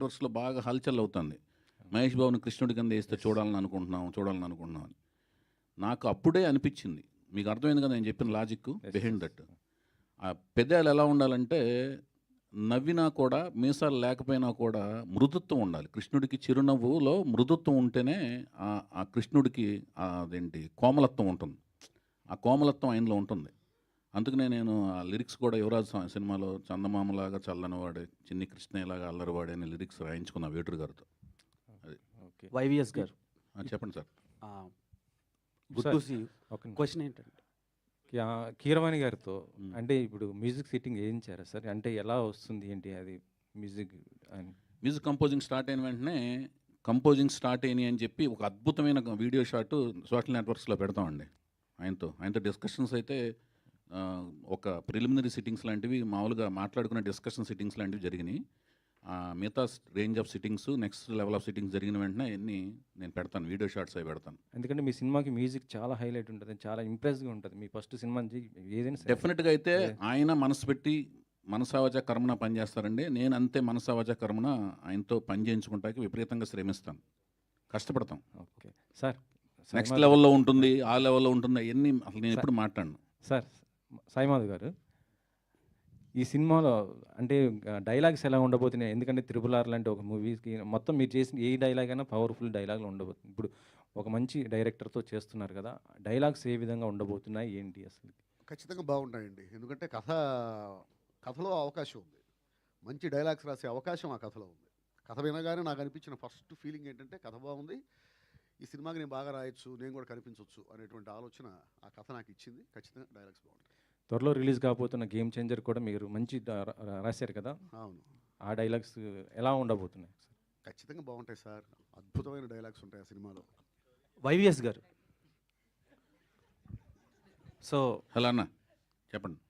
నెట్వర్క్స్లో బాగా హల్చల్ అవుతుంది. మహేష్ బాబుని కృష్ణుడి కింద వేస్తే చూడాలని అనుకుంటున్నాం అని. నాకు అప్పుడే అనిపించింది, మీకు అర్థమైంది కదా నేను చెప్పిన లాజిక్ బిహైండ్ దట్. ఆ పెదాలు ఎలా ఉండాలంటే నవ్వినా కూడా మీసాలు లేకపోయినా కూడా మృదుత్వం ఉండాలి. కృష్ణుడికి చిరునవ్వులో మృదుత్వం ఉంటేనే ఆ కృష్ణుడికి అదేంటి కోమలత్వం ఉంటుంది. ఆ కోమలత్వం ఆయనలో ఉంటుంది. అందుకనే నేను ఆ లిరిక్స్ కూడా యువరాజ్ సినిమాలో చందమామలాగా చల్లనివాడే చిన్ని కృష్ణయ్యలాగా అల్లరివాడే అనే లిరిక్స్ రాయించుకున్నా వేటూరు గారితో. అది ఓకే. వైవిఎస్ గారు చెప్పండి sir. Good to see. Question ఏంటంటే కీరవాణి గారితో అంటే ఇప్పుడు మ్యూజిక్ సిట్టింగ్ వేయించారా సార్? అంటే ఎలా వస్తుంది ఏంటి అది మ్యూజిక్ అని? మ్యూజిక్ కంపోజింగ్ స్టార్ట్ అయిన వెంటనే కంపోజింగ్ స్టార్ట్ అయినాయి అని చెప్పి ఒక అద్భుతమైన వీడియో షాట్ సోషల్ నెట్వర్క్స్లో పెడతామండి. ఆయనతో డిస్కషన్స్ అయితే ఒక ప్రిలిమినరీ సిట్టింగ్స్ లాంటివి మామూలుగా మాట్లాడుకునే డిస్కషన్ సిట్టింగ్స్ లాంటివి జరిగినాయి. మిగతా range of sittings next level of sittings జరిగిన వెంటనే అన్నీ నేను పెడతాను, వీడియో షాట్స్ అవి పెడతాను. ఎందుకంటే మీ సినిమాకి మ్యూజిక్ చాలా హైలైట్ ఉంటుంది, చాలా ఇంప్రెస్గా ఉంటుంది. మీ ఫస్ట్ సినిమా ఏదైనా డెఫినెట్గా అయితే ఆయన మనసు పెట్టి మనసావజ కర్మన పనిచేస్తారండి. నేను అంతే మనసావజ కర్మన ఆయనతో పని చేయించుకుంటాకి విపరీతంగా శ్రమిస్తాను, కష్టపడతాం. ఓకే సార్, నెక్స్ట్ లెవెల్లో ఉంటుంది, ఆ లెవెల్లో ఉంటుంది, అవన్నీ అసలు నేను ఎప్పుడు మాట్లాడను. సార్ సాయిమాధవ్ గారు, ఈ సినిమాలో అంటే డైలాగ్స్ ఎలా ఉండబోతున్నాయి? ఎందుకంటే RRR లాంటి ఒక మూవీకి మొత్తం మీరు చేసిన ఏ డైలాగ్ అయినా పవర్ఫుల్ డైలాగులు ఉండబోతుంది. ఇప్పుడు ఒక మంచి డైరెక్టర్తో చేస్తున్నారు కదా, డైలాగ్స్ ఏ విధంగా ఉండబోతున్నాయి ఏంటి అసలు? ఖచ్చితంగా బాగుంటాయండి. ఎందుకంటే కథలో అవకాశం ఉంది, మంచి డైలాగ్స్ రాసే అవకాశం ఆ కథలో ఉంది. కథ వినగానే నాకు అనిపించిన ఫస్ట్ ఫీలింగ్ ఏంటంటే కథ బాగుంది, ఈ సినిమాకి నేను బాగా రాయొచ్చు, నేను కూడా కనిపించవచ్చు అనేటువంటి ఆలోచన ఆ కథ నాకు ఇచ్చింది. ఖచ్చితంగా డైలాగ్స్ బాగుంటాయి. త్వరలో రిలీజ్ కాబోతున్న గేమ్ చేంజర్ కూడా మీరు మంచి రాశారు కదా, అవును. ఆ డైలాగ్స్ ఎలా ఉండబోతున్నాయి? ఖచ్చితంగా బాగుంటాయి సార్, అద్భుతమైన డైలాగ్స్ ఉంటాయి ఆ సినిమాలో. వైవిఎస్ గారు, సో హలో అన్న చెప్పండి.